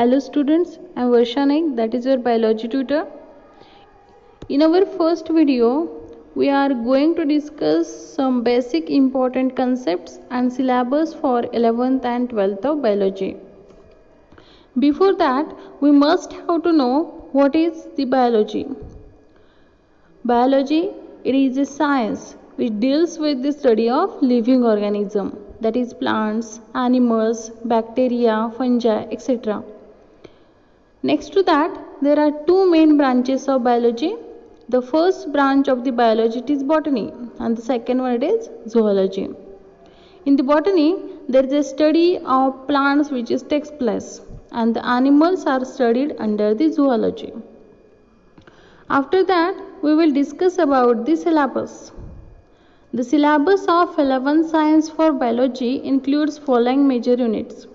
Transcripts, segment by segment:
Hello students, I am Varsha Naik, that is your biology tutor. In our first video, we are going to discuss some basic important concepts and syllabus for 11th and 12th of biology. Before that, we must have to know what is the biology. Biology, it is a science which deals with the study of living organism, that is plants, animals, bacteria, fungi, etc. Next to that, there are two main branches of biology. The first branch of the biology is botany and the second one is zoology. In the botany, there is a study of plants which takes place and the animals are studied under the zoology. After that, we will discuss about the syllabus. The syllabus of 11th science for biology includes following major units.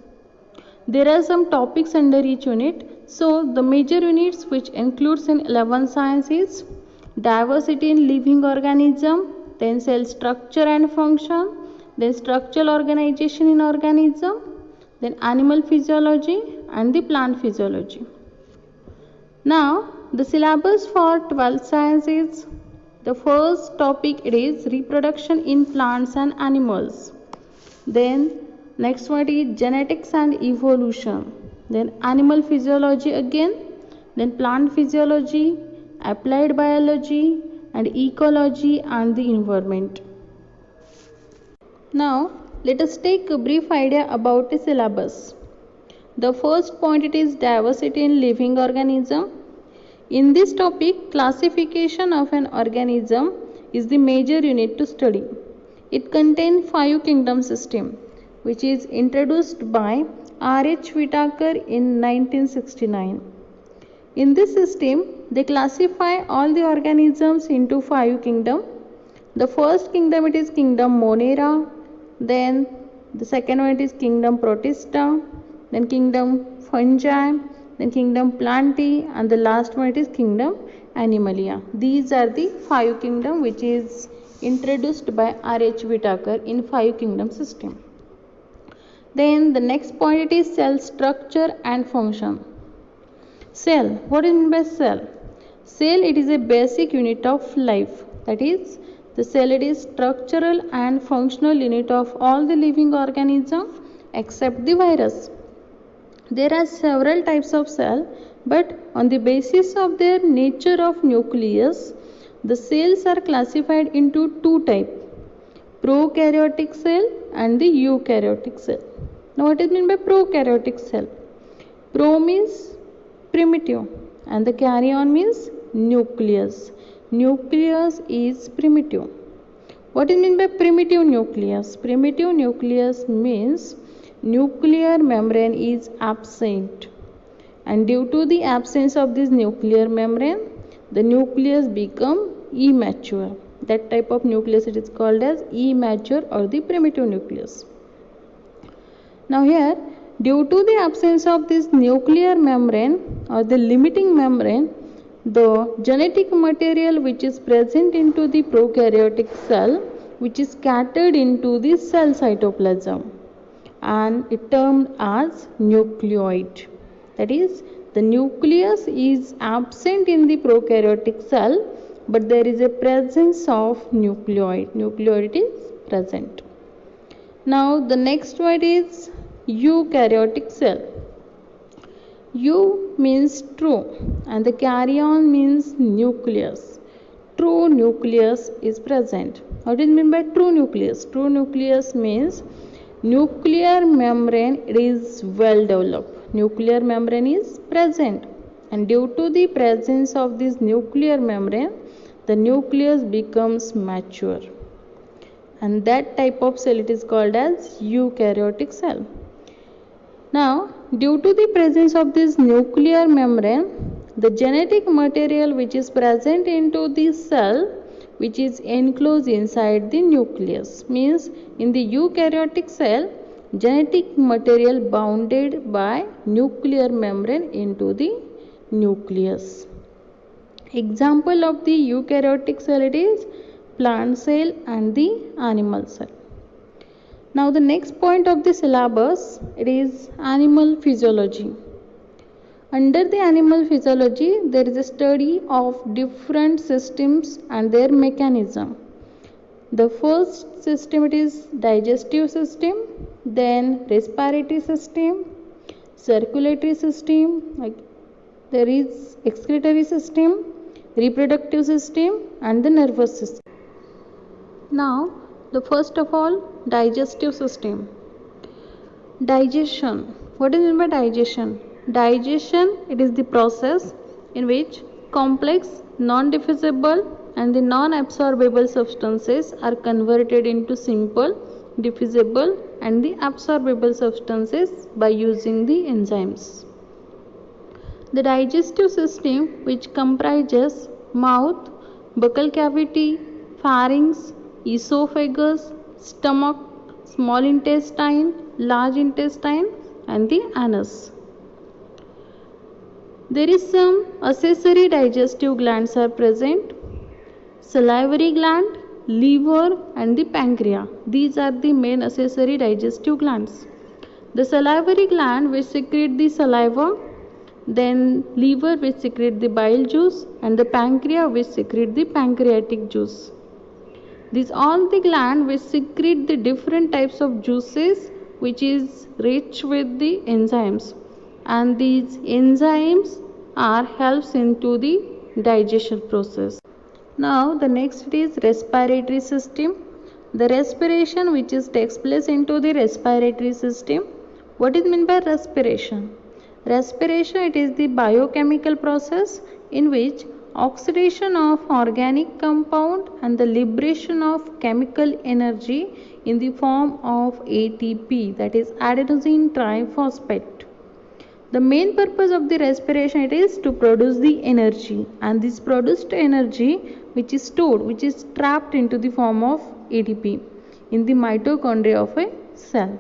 There are some topics under each unit. So the major units which includes in 11th science is diversity in living organism, then cell structure and function, then structural organization in organism, then animal physiology and the plant physiology. Now the syllabus for 12th science is, the first topic it is reproduction in plants and animals. Then next one is genetics and evolution. Then animal physiology again, then plant physiology, applied biology and ecology and the environment. Now let us take a brief idea about the syllabus. The first point it is diversity in living organism. In this topic, classification of an organism is the major unit to study. It contains 5 kingdom system which is introduced by R.H. Whitaker in 1969. In this system, they classify all the organisms into 5 kingdoms. The first kingdom it is kingdom Monera, then the second one it is kingdom Protista, then kingdom Fungi, then kingdom Plantae, and the last one it is kingdom Animalia. These are the 5 kingdoms which is introduced by R.H. Whitaker in 5 kingdom system. Then the next point it is cell structure and function. Cell, what is meant by cell? Cell it is a basic unit of life. That is, the cell it is structural and functional unit of all the living organisms except the virus. There are several types of cell, but on the basis of their nature of nucleus, the cells are classified into two types, prokaryotic cell and the eukaryotic cell. Now what is meant by prokaryotic cell? Pro means primitive and the karyon means nucleus. Nucleus is primitive. What is meant by primitive nucleus? Primitive nucleus means nuclear membrane is absent, and due to the absence of this nuclear membrane, the nucleus become immature. That type of nucleus it is called as immature or the primitive nucleus. Now here, due to the absence of this nuclear membrane or the limiting membrane, the genetic material which is present into the prokaryotic cell, which is scattered into the cell cytoplasm, and it termed as nucleoid. That is, the nucleus is absent in the prokaryotic cell, but there is a presence of nucleoid. Nucleoid is present. Now the next word is eukaryotic cell. Eu means true and the karyon means nucleus. True nucleus is present. What is meant by true nucleus? True nucleus means nuclear membrane is well developed. Nuclear membrane is present, and due to the presence of this nuclear membrane, the nucleus becomes mature, and that type of cell it is called as eukaryotic cell. Now, due to the presence of this nuclear membrane, the genetic material which is present into the cell, which is enclosed inside the nucleus, means in the eukaryotic cell, genetic material bounded by nuclear membrane into the nucleus. Example of the eukaryotic cell it is plant cell and the animal cell. Now the next point of the syllabus, it is animal physiology. Under the animal physiology, there is a study of different systems and their mechanism. The first system it is digestive system, then respiratory system, circulatory system, like there is excretory system, reproductive system and the nervous system. Now, the first of all, digestive system. Digestion. What is meant by digestion? Digestion, it is the process in which complex, non-diffusible and the non-absorbable substances are converted into simple, diffusible and the absorbable substances by using the enzymes. The digestive system, which comprises mouth, buccal cavity, pharynx, esophagus, stomach, small intestine, large intestine and the anus. There is some accessory digestive glands are present: salivary gland, liver and the pancreas. These are the main accessory digestive glands. The salivary gland which secrete the saliva, then liver which secrete the bile juice and the pancreas which secrete the pancreatic juice. These all the glands which secrete the different types of juices which is rich with the enzymes, and these enzymes are helps into the digestion process. Now the next is respiratory system. The respiration which is takes place into the respiratory system. What is meant by respiration? Respiration, it is the biochemical process in which oxidation of organic compound and the liberation of chemical energy in the form of ATP, that is adenosine triphosphate. The main purpose of the respiration it is to produce the energy, and this produced energy which is stored, which is trapped into the form of ATP in the mitochondria of a cell.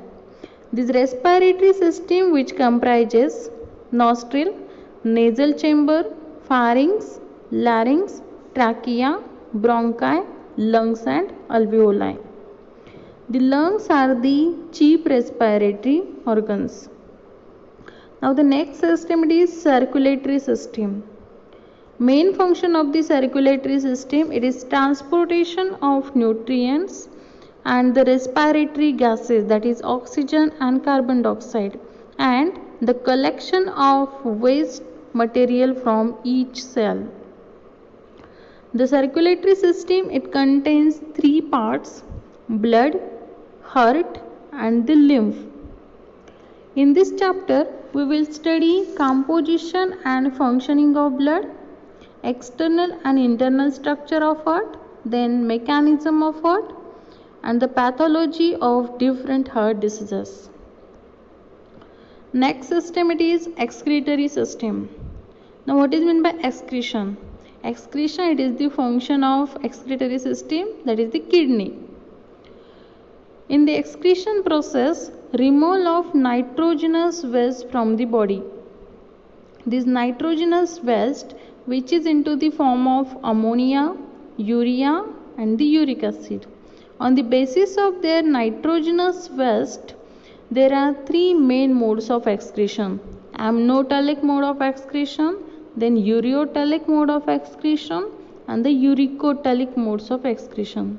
This respiratory system which comprises nostril, nasal chamber, pharynx, larynx, trachea, bronchi, lungs and alveoli. The lungs are the chief respiratory organs. Now the next system it is circulatory system. Main function of the circulatory system it is transportation of nutrients and the respiratory gases, that is oxygen and carbon dioxide, and the collection of waste material from each cell. The circulatory system it contains three parts: blood, heart and the lymph. In this chapter we will study composition and functioning of blood, external and internal structure of heart, then mechanism of heart and the pathology of different heart diseases. Next system it is excretory system. Now what is meant by excretion? Excretion it is the function of excretory system, that is the kidney. In the excretion process, removal of nitrogenous waste from the body. This nitrogenous waste which is into the form of ammonia, urea and the uric acid. On the basis of their nitrogenous waste, there are three main modes of excretion: amniotic mode of excretion, then ureotelic mode of excretion and the uricotelic modes of excretion.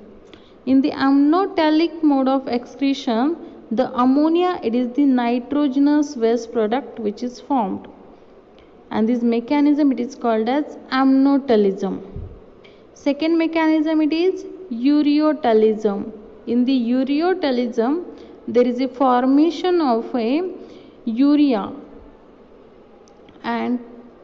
In the amniotic mode of excretion, the ammonia it is the nitrogenous waste product which is formed, and this mechanism it is called as amniotelism. Second mechanism it is ureotelism. In the ureotelism, there is a formation of a urea, and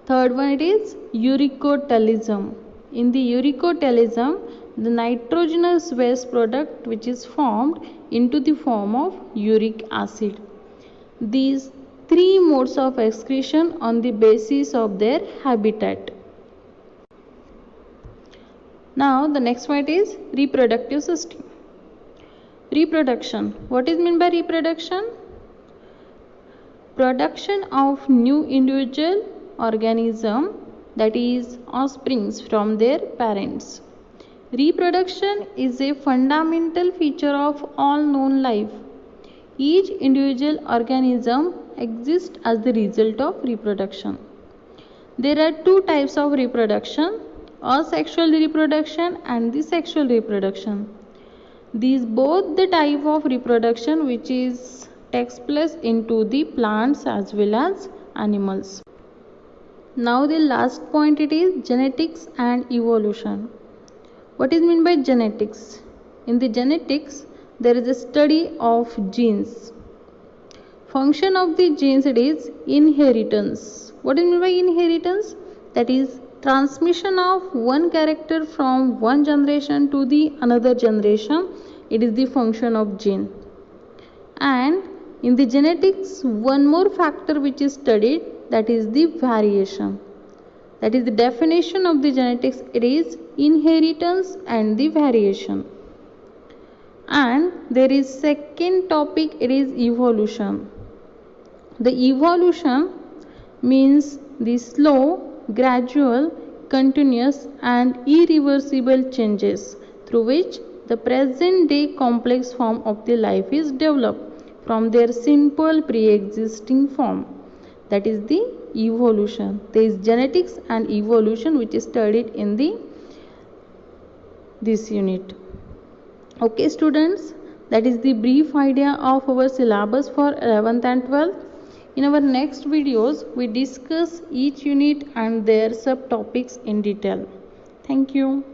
third one it is uricotelism. In the uricotelism, the nitrogenous waste product which is formed into the form of uric acid. These three modes of excretion on the basis of their habitat. Now the next one is reproductive system. Reproduction. What is meant by reproduction? Production of new individual organism, that is offsprings from their parents. Reproduction is a fundamental feature of all known life. Each individual organism exists as the result of reproduction. There are two types of reproduction, asexual reproduction and the sexual reproduction. These both the type of reproduction which is takes place into the plants as well as animals. Now the last point, it is genetics and evolution. What is meant by genetics? In the genetics, there is a study of genes. Function of the genes, it is inheritance. What is meant by inheritance? That is transmission of one character from one generation to the another generation. It is the function of gene. And in the genetics, one more factor which is studied, that is the variation. That is the definition of the genetics. It is inheritance and the variation. And there is second topic, it is evolution. The evolution means the slow, gradual, continuous and irreversible changes through which the present day complex form of the life is developed from their simple pre-existing form. That is the evolution. There is genetics and evolution which is studied in this unit. Okay students, that is the brief idea of our syllabus for 11th and 12th. In our next videos, we discuss each unit and their subtopics in detail. Thank you.